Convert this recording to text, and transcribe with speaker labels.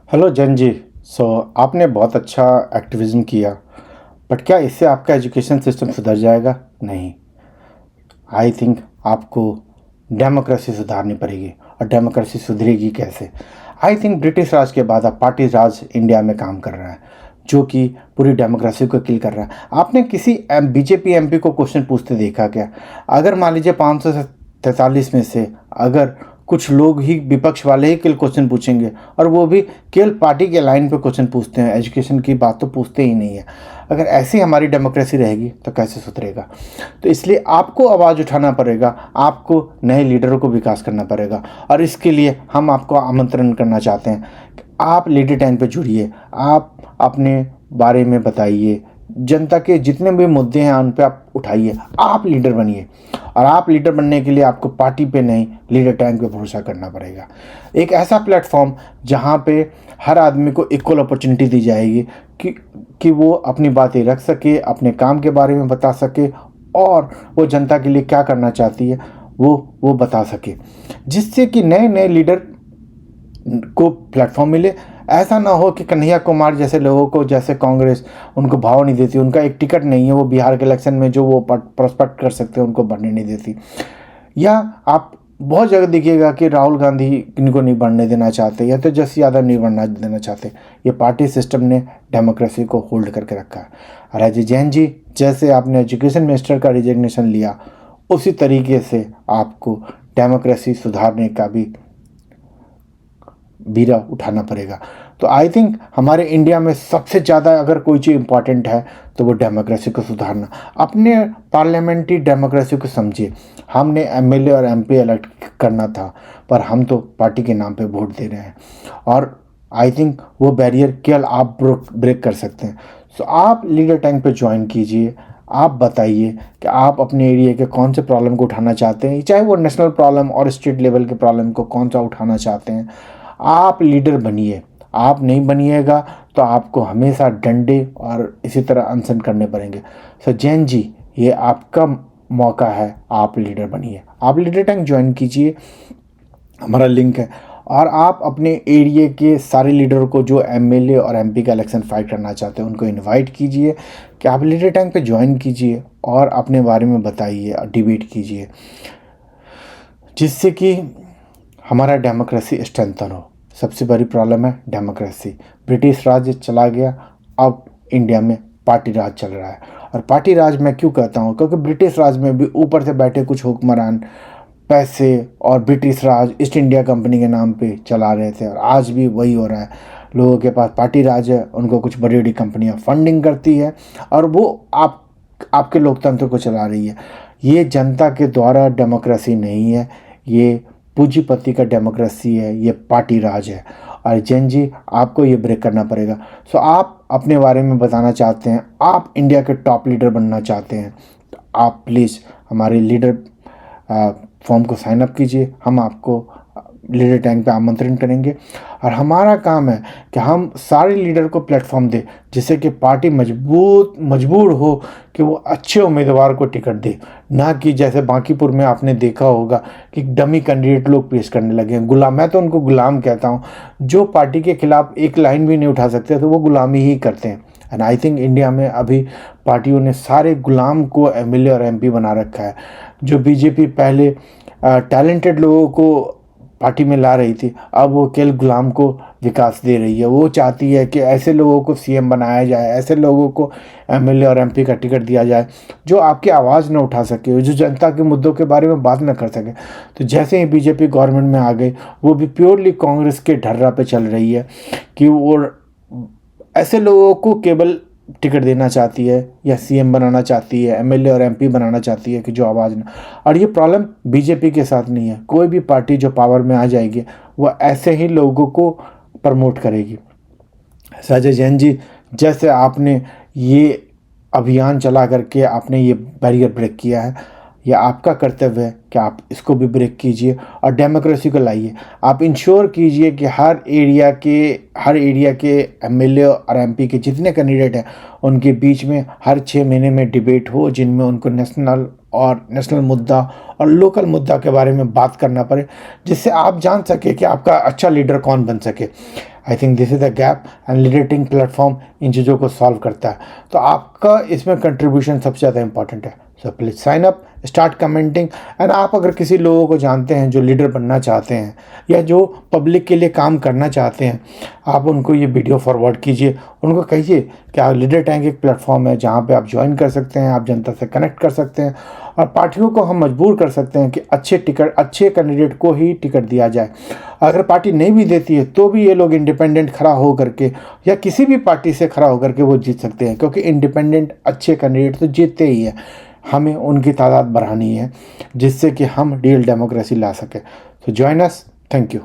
Speaker 1: Hello जन जी। सो आपने बहुत अच्छा एक्टिविज़्म किया, बट क्या इससे आपका एजुकेशन सिस्टम सुधर जाएगा? नहीं। आई थिंक आपको डेमोक्रेसी सुधारनी पड़ेगी। और डेमोक्रेसी सुधरेगी कैसे? आई थिंक ब्रिटिश राज के बाद अब पार्टी राज इंडिया में काम कर रहा है, जो कि पूरी डेमोक्रेसी को किल कर रहा है। आपने किसी बीजेपी एमपी को क्वेश्चन पूछते देखा क्या? अगर मान लीजिए 543 में से अगर कुछ लोग ही विपक्ष वाले ही केवल क्वेश्चन पूछेंगे, और वो भी केवल पार्टी के लाइन पे क्वेश्चन पूछते हैं, एजुकेशन की बात तो पूछते ही नहीं है। अगर ऐसी हमारी डेमोक्रेसी रहेगी तो कैसे सुधरेगा? तो इसलिए आपको आवाज़ उठाना पड़ेगा, आपको नए लीडरों को विकास करना पड़ेगा। और इसके लिए हम आपको आमंत्रण करना चाहते हैं कि आप लीडर टैंक पे जुड़िए, आप अपने बारे में बताइए, जनता के जितने भी मुद्दे हैं उन पे आप उठाइए, आप लीडर बनिए। और आप लीडर बनने के लिए आपको पार्टी पे नहीं, लीडर टैंक पे भरोसा करना पड़ेगा। एक ऐसा प्लेटफॉर्म जहाँ पे हर आदमी को इक्वल अपॉर्चुनिटी दी जाएगी कि वो अपनी बातें रख सके, अपने काम के बारे में बता सके, और वो जनता के लिए क्या करना चाहती है वो बता सके, जिससे कि नए नए लीडर को प्लेटफॉर्म मिले। ऐसा ना हो कि कन्हैया कुमार जैसे लोगों को, जैसे कांग्रेस उनको भाव नहीं देती, उनका एक टिकट नहीं है, वो बिहार के इलेक्शन में जो वो प्रोस्पेक्ट कर सकते हैं उनको बढ़ने नहीं देती। या आप बहुत जगह देखिएगा कि राहुल गांधी इनको नहीं बढ़ने देना चाहते, या तो जस यादव नहीं बढ़ना देना चाहते। ये पार्टी सिस्टम ने डेमोक्रेसी को होल्ड करके रखा है। और अजय जैन जी, जैसे आपने एजुकेशन मिनिस्टर का रिजिग्नेशन लिया, उसी तरीके से आपको डेमोक्रेसी सुधारने का भी बीरा उठाना पड़ेगा। तो आई थिंक हमारे इंडिया में सबसे ज़्यादा अगर कोई चीज़ इंपॉर्टेंट है तो वो डेमोक्रेसी को सुधारना। अपने पार्लियामेंट्री डेमोक्रेसी को समझिए। हमने एमएलए और एमपी इलेक्ट करना था, पर हम तो पार्टी के नाम पे वोट दे रहे हैं। और आई थिंक वो बैरियर केवल आप ब्रेक कर सकते हैं। सो आप लीडर टैंक पे ज्वाइन कीजिए। आप बताइए कि आप अपने एरिया के कौन से प्रॉब्लम को उठाना चाहते हैं, चाहे वो नेशनल प्रॉब्लम और स्टेट लेवल के प्रॉब्लम को कौन सा उठाना चाहते हैं। आप लीडर बनिए। आप नहीं बनिएगा तो आपको हमेशा डंडे और इसी तरह अनशन करने पड़ेंगे। सो जैन जी, ये आपका मौका है, आप लीडर बनिए। आप लीडर टैंक ज्वाइन कीजिए, हमारा लिंक है। और आप अपने एरिया के सारे लीडरों को, जो एमएलए और एमपी का इलेक्शन फाइट करना चाहते हैं, उनको इनवाइट कीजिए कि आप लीडर टैंक पे ज्वाइन कीजिए और अपने बारे में बताइए और डिबेट कीजिए, जिससे कि हमारा डेमोक्रेसी स्ट्रेंथन हो। सबसे बड़ी प्रॉब्लम है डेमोक्रेसी। ब्रिटिश राज चला गया, अब इंडिया में पार्टी राज चल रहा है। और पार्टी राज मैं क्यों कहता हूँ? क्योंकि ब्रिटिश राज में भी ऊपर से बैठे कुछ हुक्मरान पैसे और ब्रिटिश राज ईस्ट इंडिया कंपनी के नाम पे चला रहे थे, और आज भी वही हो रहा है। लोगों के पास पार्टी राज है, उनको कुछ बड़ी बड़ी कंपनियां फंडिंग करती है, और वो आपके लोकतंत्र को चला रही है। ये जनता के द्वारा डेमोक्रेसी नहीं है, ये पूंजीपति का डेमोक्रेसी है, ये पार्टी राज है। और जैन जी, आपको ये ब्रेक करना पड़ेगा। सो आप अपने बारे में बताना चाहते हैं, आप इंडिया के टॉप लीडर बनना चाहते हैं, तो आप प्लीज़ हमारे लीडर फॉर्म को साइन अप कीजिए। हम आपको लीडर टैंक पे आमंत्रण करेंगे। और हमारा काम है कि हम सारे लीडर को प्लेटफॉर्म दें, जिससे कि पार्टी मजबूर हो कि वो अच्छे उम्मीदवार को टिकट दे, ना कि जैसे बांकीपुर में आपने देखा होगा कि डमी कैंडिडेट लोग पेश करने लगे हैं। गुलाम, मैं तो उनको गुलाम कहता हूँ। जो पार्टी के खिलाफ एक लाइन भी नहीं उठा सकते तो वो गुलामी ही करते हैं। एंड आई थिंक इंडिया में अभी पार्टियों ने सारे गुलाम को एमएलए और एमपी बना रखा है। जो बीजेपी पहले टैलेंटेड लोगों को पार्टी में ला रही थी, अब वो केवल गुलाम को विकास दे रही है। वो चाहती है कि ऐसे लोगों को सीएम बनाया जाए, ऐसे लोगों को एमएलए और एमपी का टिकट दिया जाए जो आपकी आवाज़ न उठा सके, जो जनता के मुद्दों के बारे में बात न कर सके। तो जैसे ही बीजेपी गवर्नमेंट में आ गई, वो भी प्योरली कांग्रेस के ढर्रा पे चल रही है कि वो ऐसे लोगों को केवल टिकट देना चाहती है, या सीएम बनाना चाहती है, एमएलए और एमपी बनाना चाहती है कि जो आवाज़ ना। और ये प्रॉब्लम बीजेपी के साथ नहीं है। कोई भी पार्टी जो पावर में आ जाएगी वो ऐसे ही लोगों को प्रमोट करेगी। संजय जैन जी, जैसे आपने ये अभियान चला करके आपने ये बैरियर ब्रेक किया है, यह आपका कर्तव्य है कि आप इसको भी ब्रेक कीजिए और डेमोक्रेसी को लाइए। आप इंश्योर कीजिए कि हर एरिया के एमएलए और एमपी के जितने कैंडिडेट हैं उनके बीच में हर 6 महीने में डिबेट हो, जिनमें उनको नेशनल मुद्दा और लोकल मुद्दा के बारे में बात करना पड़े, जिससे आप जान सके कि आपका अच्छा लीडर कौन बन सके। I think this is the gap and leadrating platform इन चीज़ों को सॉल्व करता है। तो आपका इसमें कंट्रीब्यूशन सबसे ज़्यादा इंपॉर्टेंट है। So please sign up, start commenting. And आप अगर किसी लोगों को जानते हैं जो लीडर बनना चाहते हैं या जो पब्लिक के लिए काम करना चाहते हैं, आप उनको ये वीडियो फॉरवर्ड कीजिए। उनको कहिए कि लीडर टैंक एक प्लेटफॉर्म है जहाँ पे आप ज्वाइन कर सकते हैं, आप जनता से कनेक्ट कर सकते हैं और पार्टियों को हम मजबूर कर सकते हैं कि अच्छे कैंडिडेट को ही टिकट दिया जाए। अगर पार्टी नहीं भी देती है तो भी ये लोग इंडिपेंडेंट खड़ा हो करके या किसी भी पार्टी से खड़ा होकर के वो जीत सकते हैं, क्योंकि इंडिपेंडेंट अच्छे कैंडिडेट तो जीतते ही हैं। हमें उनकी तादाद बढ़ानी है जिससे कि हम रियल डेमोक्रेसी ला सकें। तो जॉइन अस। Thank you.